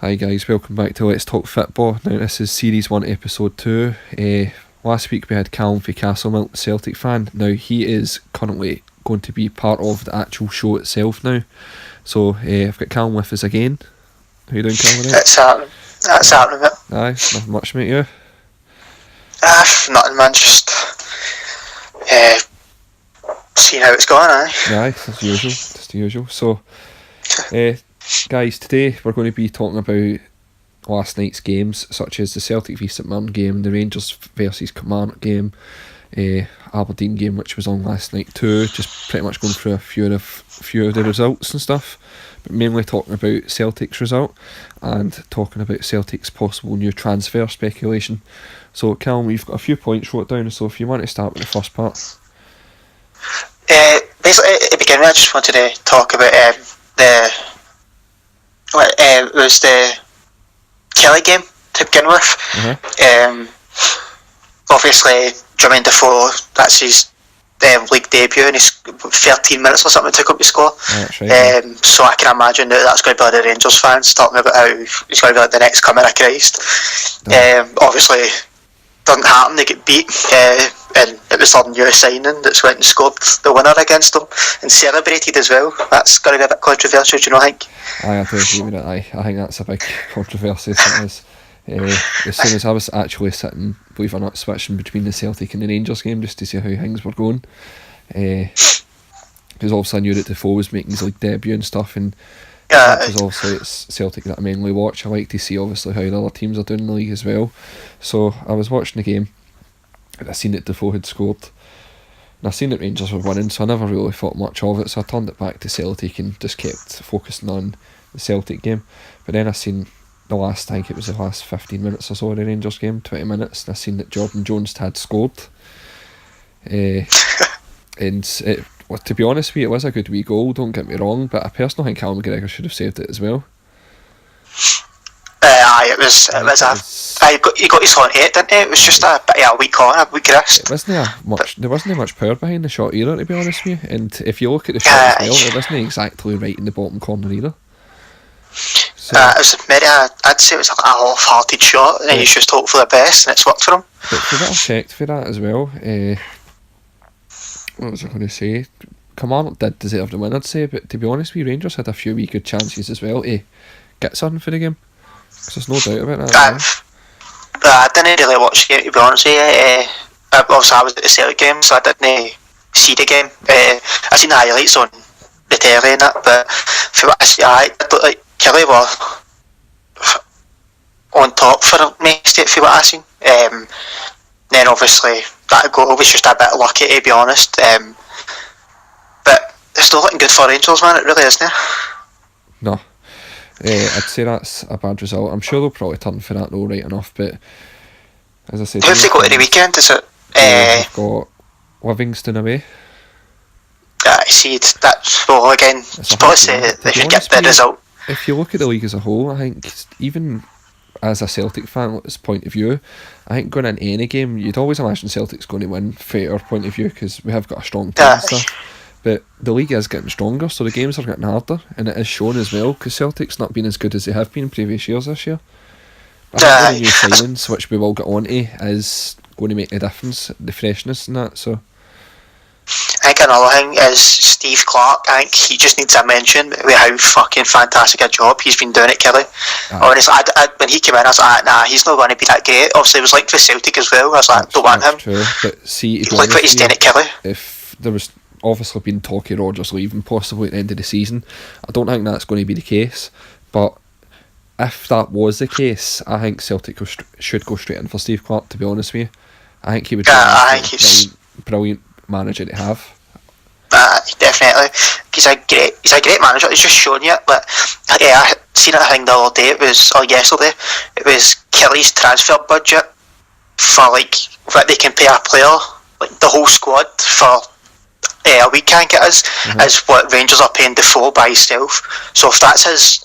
Hi guys, welcome back to Let's Talk Fitbaw. Now this is Series 1 Episode 2. Last week we had Callum for Castlemilk, Celtic fan. Now he is currently going to be part of the actual show itself now. So I've got Callum with us again. How you doing, Callum? That's happening, mate. Aye, nothing much, mate, you? Nothing, man, just seeing how it's going, aye. Aye, as usual, just the usual. So, guys, today we're going to be talking about last night's games, such as the Celtic v St Mirren game, the Rangers versus Kilmarnock game, Aberdeen game which was on last night too, just pretty much going through a few of the results and stuff, but mainly talking about Celtic's result and talking about Celtic's possible new transfer speculation. So Callum, we've got a few points wrote down, so if you want to start with the first part. Basically, at the beginning I just wanted to talk about it was the Kelly game to begin with. Obviously, Jermaine Defoe, that's his league debut, and he's 13 minutes or something it took him to score. That's right, so I can imagine that's going to be the Rangers fans talking about how he's going to be like the next coming of Christ. Obviously, doesn't happen, they get beat, and it was their new signing that's went and scored the winner against them and celebrated as well. That's going to be a bit controversial, do you not think? I do agree with it. I think that's a big controversy. As soon as I was actually sitting, believe it or not, switching between the Celtic and the Rangers game just to see how things were going, because obviously I knew that Defoe was making his league debut and stuff, and because obviously it's Celtic that I mainly watch, I like to see obviously how the other teams are doing in the league as well. So I was watching the game and I seen that Defoe had scored and I seen that Rangers were winning, so I never really thought much of it, so I turned it back to Celtic and just kept focusing on the Celtic game. But then I seen the last 15 minutes or so of the Rangers game, 20 minutes, and I seen that Jordan Jones had scored, and to be honest with you, it was a good wee goal, don't get me wrong, but I personally think Callum McGregor should have saved it as well. It was he got his on 8, didn't he? It was just a weak on, a weak wrist. There wasn't much power behind the shot either, to be honest with you, and if you look at the shot as well, it wasn't exactly right in the bottom corner either. So, it was I'd say it was like a half-hearted shot, and he's just hoped for the best, and it's worked for him. But for that, I checked for that as well. What was I going to say? Kilmarnock did deserve the win, I'd say, but to be honest with you, Rangers had a few wee good chances as well to get something for the game. Because there's no doubt about that. I didn't really watch the game, to be honest with you. Obviously, I was at the Celtic game, so I didn't see the game. I seen the highlights on the telly and that, but for what I see, I looked like Kelly were on top for most of it, for what I seen. Then obviously that goal was just a bit lucky, to be honest. But it's still looking good for Rangers, man. It really isn't it? No. I'd say that's a bad result. I'm sure they'll probably turn for that though right enough, but as I said, who have they got at the weekend? Is it? They've got Livingston away. I see. That's well again. Suppose they should get the result. If you look at the league as a whole, I think even as a Celtic fan, at this point of view, I think going into any game, you'd always imagine Celtic's going to win from our point of view because we have got a strong team and stuff. But the league is getting stronger, so the games are getting harder, and it is shown as well, because Celtic's not been as good as they have been in previous years this year. I think the new signings, which we will get on to, is going to make a difference, the freshness and that, so... I think another thing is Steve Clarke. I think he just needs a mention with how fucking fantastic a job he's been doing at Kelly. Honestly, when he came in, I was like, nah, he's not going to be that great. Obviously, it was like for Celtic as well. I was like, don't want him. True. But see, look what he's doing at Kelly. If there was obviously been talk of Rodgers leaving possibly at the end of the season, I don't think that's going to be the case. But if that was the case, I think Celtic should go straight in for Steve Clarke, to be honest with you. I think he would be a brilliant manager to have. Definitely, he's a great manager. He's just shown you. But I seen a thing the other day. Yesterday. It was Kelly's transfer budget for like what they can pay a player, like the whole squad for a week. I think it is what Rangers are paying Defoe by himself. So if that's his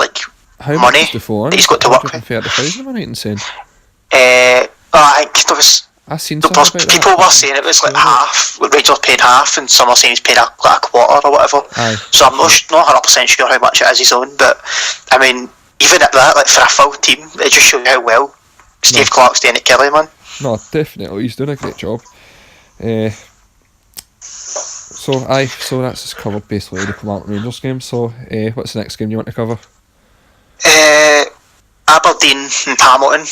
how money that he's got to work with, 30,000, am I right in saying? I think there was I seen people were saying it was like half. Rangers paid half, and some were saying he's paid a quarter or whatever. Aye. So I'm not 100% sure how much it is his own, but I mean, even at that, like for a full team, it just shows how well Steve Clark's doing at Kelly, man. No, definitely, he's doing a great job. So that's just covered basically the Kilmarnock Rangers game. So what's the next game you want to cover? Aberdeen and Hamilton.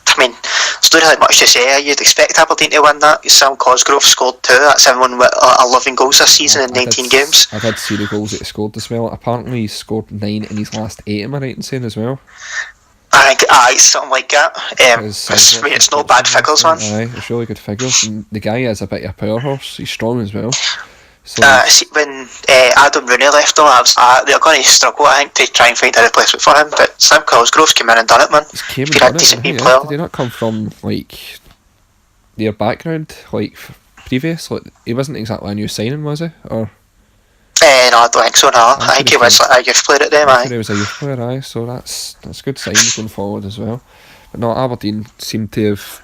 I mean, there's not really much to say. You'd expect Aberdeen to win that. Sam Cosgrove scored 2. That's everyone with 11 goals this season in 19 games. I did see the goals that he scored as well. Apparently he scored 9 in his last 8, am I right in saying as well? I think it's something like that. It's no bad figures, man. Aye, it's really good figures. And the guy is a bit of a powerhouse. He's strong as well. So when Adam Rooney left though, they're going to struggle, I think, to try and find a replacement for him. But Sam Cosgrove's came in and done it, man. He's came and done it. Did he not come from like their background, like previous? Like he wasn't exactly a new signing, was he? Or no, I don't think so. No, I think he was like a youth player at them. He was a youth player, aye. So that's good sign going forward as well. But no, Aberdeen seemed to have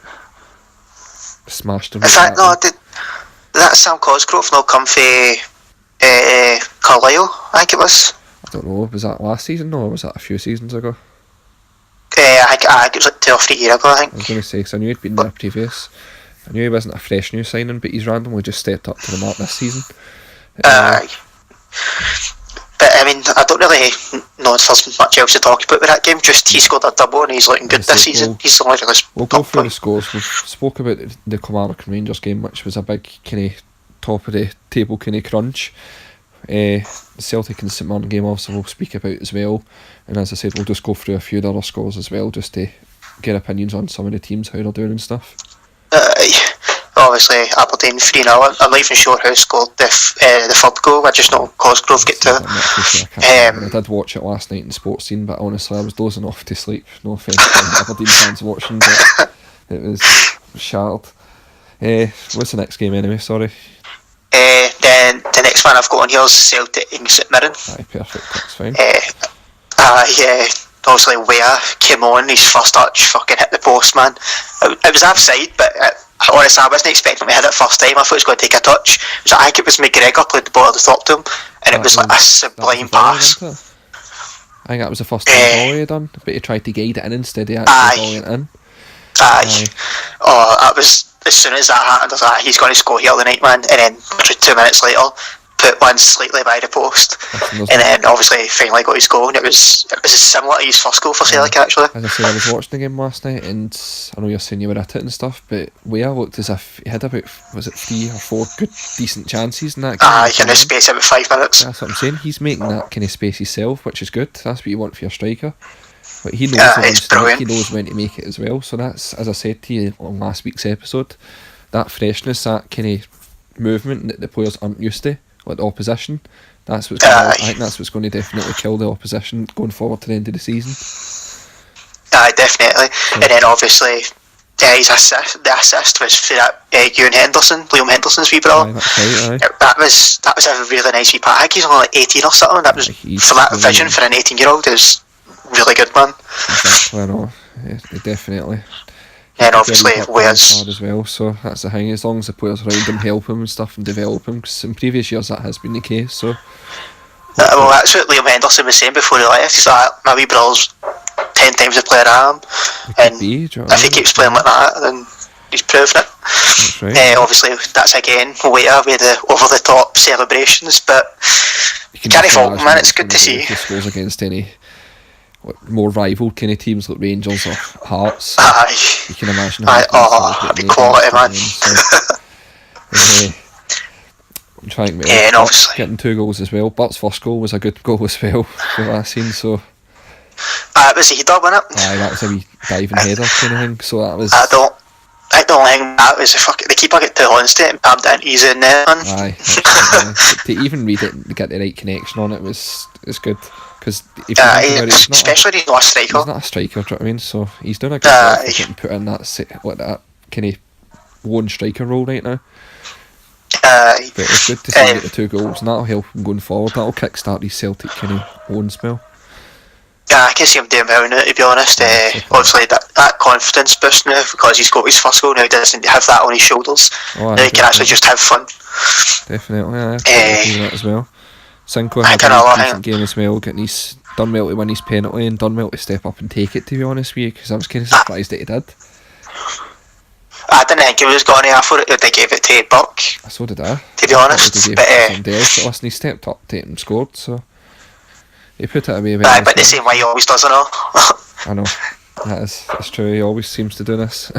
smashed him. In fact, no, did that Sam Cosgrove not come for Carlisle? I think it was. I don't know. Was that last season? No, or was that a few seasons ago? I think it was like 2 or 3 years ago, I think. I was going to say, because I knew he'd been there previous. I knew he wasn't a fresh new signing, but he's randomly just stepped up to the mark this season. But I mean, I don't really know if there's much else to talk about with that game. Just he scored a double and he's looking good this season. He's only really we'll go through the scores. We've spoke about the Kilmarnock Rangers game, which was a big kind of top of the table kind of crunch. The Celtic and St Mirren game also we'll speak about as well. And as I said, we'll just go through a few other scores as well, just to get opinions on some of the teams, how they're doing and stuff. Obviously Aberdeen 3-0. I'm not even sure who scored the third goal. I just know Cosgrove get to it. I did watch it last night in the sports scene, but honestly I was dozing off to sleep. No offence to Aberdeen fans watching, but it was shattered. What's the next game anyway? Sorry. Then the next one I've got on here is Celtic and St Mirren. Aye, perfect. That's fine. Obviously Weah came on, his first touch fucking hit the post, man. It was offside, but honestly I wasn't expecting him to hit it first time. I thought he was going to take a touch. I think it was McGregor played the ball at the top to him, and it was like a sublime pass. I think that was the first time volley he done, but he tried to guide it in instead of actually volleying it in. Oh, that was, as soon as that happened, I was like, he's going to score here the night, man. And then 2 minutes later, put one slightly by the post, and then obviously finally got his goal. And it was similar to his first goal for Celtic, actually. As I said, I was watching the game last night, and I know you're saying you were at it and stuff, but Weah looked as if he had about 3 or 4 good decent chances in that game. In the space of about 5 minutes. That's what I'm saying. He's making that kind of space himself, which is good. That's what you want for your striker. But he knows he knows when to make it as well. So that's, as I said to you on last week's episode, that freshness, that kind of movement that the players aren't used to, like the opposition. That's what's I think that's what's going to definitely kill the opposition going forward to the end of the season. Definitely. And then obviously the assist was for that Liam Henderson's wee brother. Right, that was a really nice wee pass. I think he's only like 18 or something. That was for that vision for an 18-year-old. It was really good, man. Exactly, I know. Yeah, definitely. And obviously Weah's as well, so that's the thing, as long as the players around him help him and stuff and develop him, because in previous years that has been the case. So well, that's what Liam Henderson was saying before he left. He's like, my wee brother's 10 times the player I am, and if he keeps playing like that, then he's proving it. That's right. Obviously that's again Weah with the over the top celebrations, but you can't fault him, man. It's good to see. He scores against any more rival kind of teams like Rangers or Hearts. You can imagine how that'd be quality, man. I'm trying to and obviously getting 2 goals as well. Bart's first goal was a good goal as well for that scene, so it was a header, wasn't it? That was a wee diving header kind of thing, so that was I don't think that was the keeper get 2 hands to it and pammed it in easy in there, man. To even read it and get the right connection on it was good. Because especially he's not a striker. He's not a striker, do you know what I mean? So he's done a good job of getting put in that kind of lone striker role right now. But it's good to see him get the 2 goals, and that'll help him going forward. That'll kickstart his Celtic kind of own spell. I can see him doing well now, to be honest. Obviously that confidence boost now, because he's got his first goal now, he doesn't have that on his shoulders. Now he can actually just have fun. Definitely, I agree with that as well. Sinclair had a decent game as well, getting done well to win his penalty and done well to step up and take it, to be honest with you, because I was kind of surprised that he did. I didn't think he was going to. I thought they gave it to Buck. So did I. To be honest. But listen, he stepped up to it and scored, so he put it away. But the same way he always does, I know. That's true, he always seems to do this.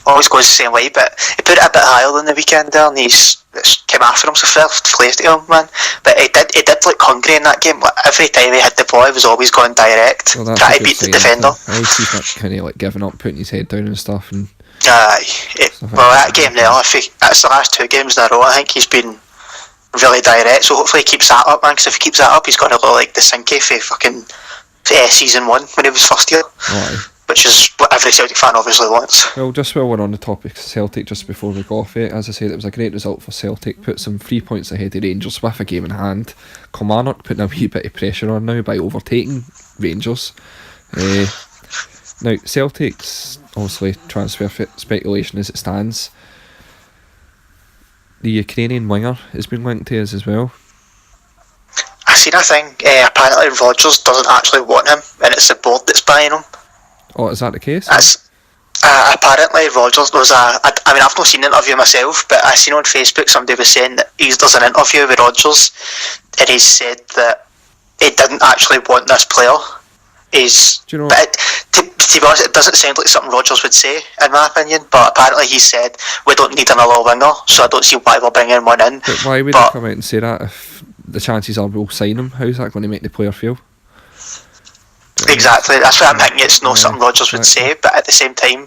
Always goes the same way, but he put it a bit higher than the weekend there, and he's came after him, so fair play to him, man. But he did look hungry in that game. Every time he had the ball, he was always going direct, trying to beat the defender. At least he's not kind of like giving up, putting his head down and stuff. And that game there, that's the last 2 games in a row, I think he's been really direct, so hopefully he keeps that up, man, because if he keeps that up, he's going to look like the Sinky for fucking season 1 when he was first year. Right. Which is what every Celtic fan obviously wants. Well, just while we're on the topic of Celtic, just before we go off it, as I said, it was a great result for Celtic, put some 3 points ahead of Rangers with a game in hand. Kilmarnock putting a wee bit of pressure on now by overtaking Rangers. Now, Celtic's obviously transfer speculation as it stands. The Ukrainian winger has been linked to us as well. I seen a thing, apparently Rodgers doesn't actually want him, and it's the board that's buying him. Oh, is that the case? Apparently Rodgers was I mean, I've not seen the interview myself, but I seen on Facebook somebody was saying that there's an interview with Rodgers, and he said that he didn't actually want this player. Do you know? But to be honest, it doesn't sound like something Rodgers would say, in my opinion. But apparently he said we don't need another winger, so I don't see why we're bringing one in. But why would they come out and say that if the chances are we'll sign him? How's that going to make the player feel? Exactly, that's what I'm thinking. It's not something Rodgers would say, but at the same time,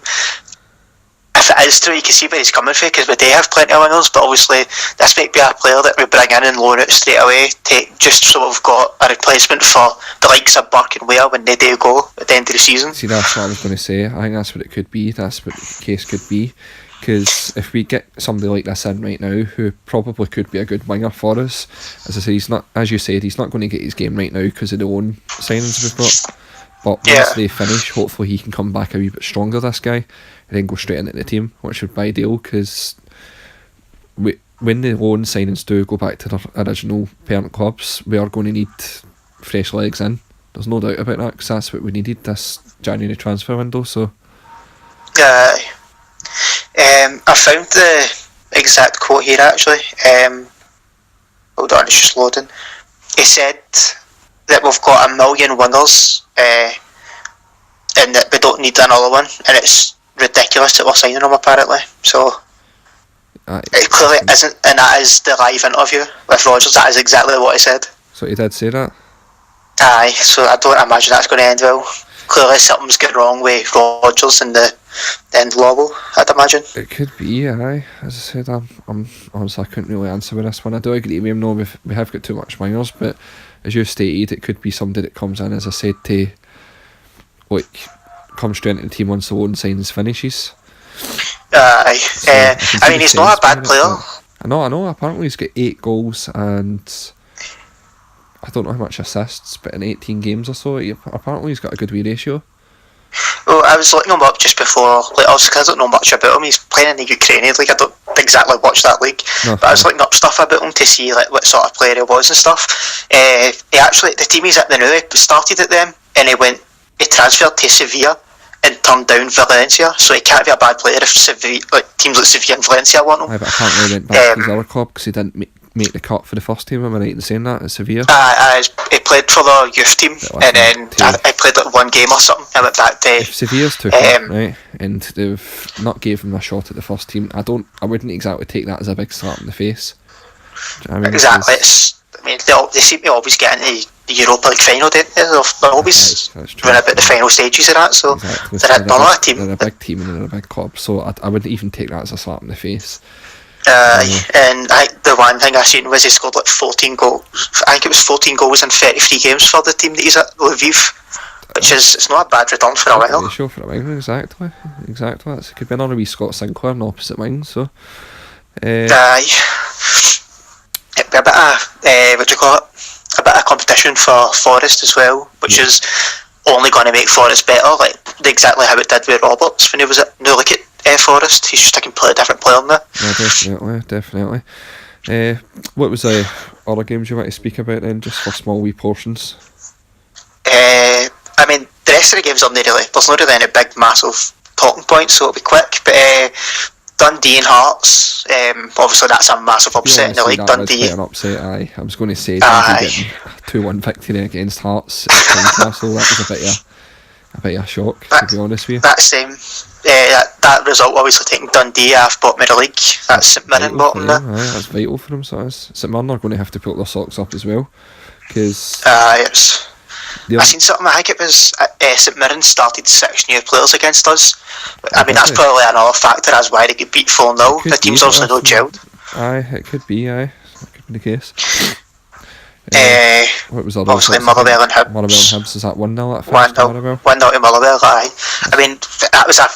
if it is true, you can see where he's coming from, because we do have plenty of wingers, but obviously this might be a player that we bring in and loan out straight away, just so we've got a replacement for the likes of Burke and Weir when they do go at the end of the season. See, that's what I was going to say. I think that's what it could be. That's what the case could be. Because if we get somebody like this in right now, who probably could be a good winger for us, as I say, he's not, as you said, he's not going to get his game right now because of the own signings we've got. But once they finish, hopefully he can come back a wee bit stronger, this guy, and then go straight into the team, which would be ideal, because when the loan signings do go back to their original parent clubs, we are going to need fresh legs in. There's no doubt about that, because that's what we needed this January transfer window. So I found the exact quote here actually. Hold on, it's just loading. He said that we've got 1 million wingers, and that we don't need another one, and it's ridiculous that we're signing them apparently. So it clearly isn't, and that is the live interview with Rodgers. That is exactly what he said. So he did say that? Aye, so I don't imagine that's going to end well. Clearly something's going wrong with Rodgers and the end level, I'd imagine. It could be, aye. As I said, I'm honestly, I couldn't really answer with this one. I do agree with him, no, we have got too much wingers, but as you stated, it could be somebody that comes in, as I said, to come straight into the team once the loan signs finishes. Aye. So I mean, he's not a bad player. I know. Apparently he's got 8 goals and I don't know how much assists, but in 18 games or so, apparently he's got a good wee ratio. Well, I was looking him up just before, obviously I don't know much about him. He's playing in the Ukrainian league. I don't exactly watch that league, but I was looking up stuff about him to see what sort of player he was and stuff. He actually, the team he's at the now, he started at them and he transferred to Sevilla and turned down Valencia, so he can't be a bad player if teams like Sevilla and Valencia want him. Aye, but apparently he went back to his other club because he didn't make the cut for the first team. Am I right in saying that, at Sevilla? He played for the youth team, and then I played 1 game or something. I went back to. If Sevilla's took him, right, and they've not gave him a shot at the first team, I wouldn't exactly take that as a big slap in the face. I mean, exactly. They seem to always get into the Europa League final, don't they? They're always running about the final stages of that, so exactly. They're a team. They're a big team and they're a big club, so I wouldn't even take that as a slap in the face. And the one thing I seen was he scored 14 goals. I think it was 14 goals in 33 games for the team that he's at, Lviv, which is, it's not a bad return for a winger. Ratio for a winger, exactly. It could be another wee Scott Sinclair on the opposite wing, so. It'd be a bit of, a bit of competition for Forrest as well, which is only going to make Forrest better, exactly how it did with Roberts when he was at Forest. He's just a completely different player now. Yeah, definitely. What was the other games you want to speak about then, just for small wee portions? I mean, the rest of the games are not really, there's not really any big, massive talking points, so it'll be quick. But Dundee and Hearts, obviously that's a massive upset in the league. Dundee. Quite an upset, aye. I was going to say Dundee getting a 2-1 victory against Hearts at Tynecastle. That was a bit of a shock, to be honest with you. That result obviously taking Dundee off bottom of the league. That's St Mirren bottom there. Aye, that's vital for them. So is. St Mirren are going to have to put their socks up as well, because I seen something. I think it was St Mirren started 6 new players against us. I mean, that's probably another factor as why they could beat 4-0. The team's obviously not gelled. Aye, it could be. That could be the case. What was other? Obviously Motherwell and Hibs. Motherwell and Hibs, is that 1-0 at first? 1-0 to Motherwell. Aye. I mean, that was a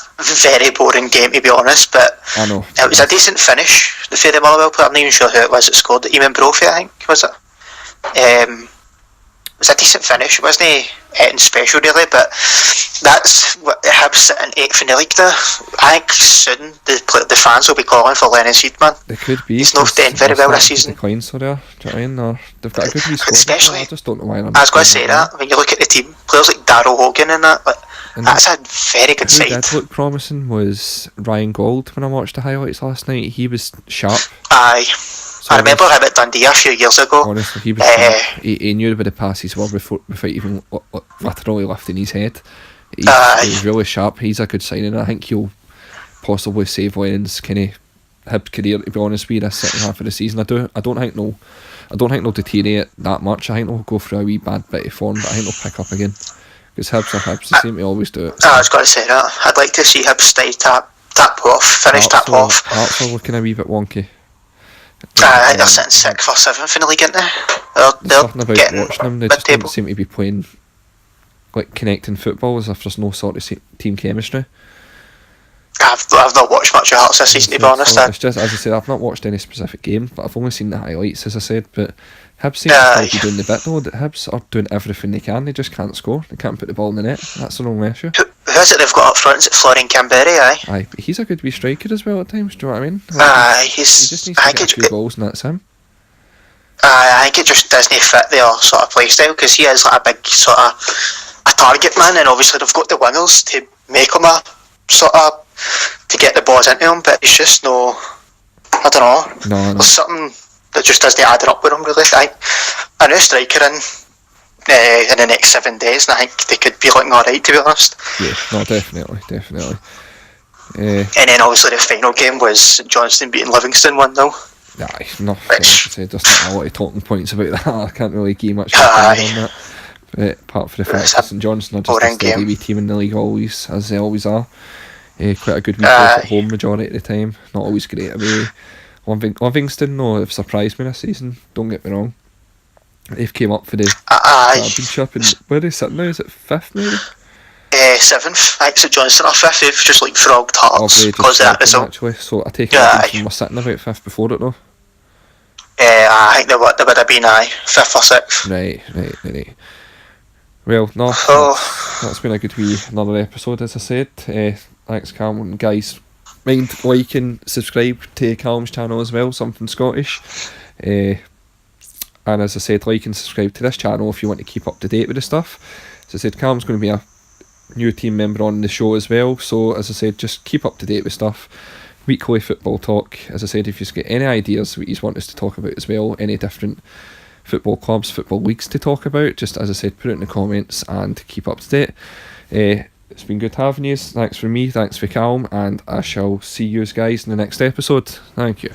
very boring game, to be honest. But I know it was a decent finish for the Motherwell player. I'm not even sure who it was that scored. Eamon Brophy, I think, was it? It was a decent finish. It wasn't anything special really, but that's what Hibs sitting 8th in the league there. I think soon the fans will be calling for Lennon Seedman. They could be. He's not doing very well this season. The coins for there, do you know what I mean? Or they've got a good squad. Especially, I just don't know why. I was going to say that when you look at the team, players like Darryl Hogan and that, that's a very good side. What did look promising was Ryan Gold. When I watched the highlights last night, he was sharp. Aye. So I remember him at Dundee a few years ago. Honestly, he was he knew where the passes were without even literally lifting his head. He was really sharp. He's a good signing. I think he'll possibly save Lennon's kind of Hibs career, to be honest with you, this second half of the season. I don't think they'll deteriorate that much. I think they'll go through a wee bad bit of form, but I think they'll pick up again. Because Hibs are Hibs, they seem to always do it. I was going to say that. I'd like to see Hibs stay tap off. Hearts are looking a wee bit wonky. I think they're sitting 6th or 7th in the league, aren't they? They're something about getting watching them, they just don't seem to be playing like connecting football, as if there's no sort of team chemistry. I've not watched much of Hearts this season, to be honest. It's just, as I said, I've not watched any specific game, but I've only seen the highlights, as I said. But Hibs seem to be doing the bit though. That Hibs are doing everything they can. They just can't score. They can't put the ball in the net. That's the only issue. Who is it they've got up front? Is it Florian Canberry? Aye, he's a good wee striker as well at times. Do you know what I mean? He just needs to get a few goals, and that's him. I think it just doesn't fit their sort of play style, because he is like a big sort of a target man, and obviously they've got the wingers to make him a sort of to get the balls into him, but it's just no. I don't know. No. There's something that just doesn't add up with him really. A new striker in the next 7 days, and I think they could be looking alright, to be honest. Yeah, no, definitely. And then obviously the final game was Johnstone beating Livingston 1-0. Aye, there's not a lot of talking points about that. I can't really give much on that. But apart from the fact that St Johnstone are just a steady wee team in the league, always, as they always are. Quite a good wee place at home majority of the time. Not always great away. Livingston, though, have surprised me this season. Don't get me wrong. They've came up for the championship, and where are they sitting now? Is it 5th maybe? 7th. I think St Johnstone are 5th. They've just like frogged Hearts because of that result. Actually, so I take it Livingston were sitting about 5th before it though. I think they would have been 5th or 6th. Right. Well, no, that's been a good wee another episode, as I said. Thanks, Calum, guys. Mind liking, subscribe to Calum's channel as well, Something Scottish. And as I said, like and subscribe to this channel if you want to keep up to date with the stuff. As I said, Calum's going to be a new team member on the show as well, so as I said, just keep up to date with stuff. Weekly football talk. As I said, if you've got any ideas what you want us to talk about as well, any different football clubs, football leagues to talk about, just as I said, put it in the comments and keep up to date. It's been good having you. Thanks for me, thanks for Calum, and I shall see you guys in the next episode. Thank you.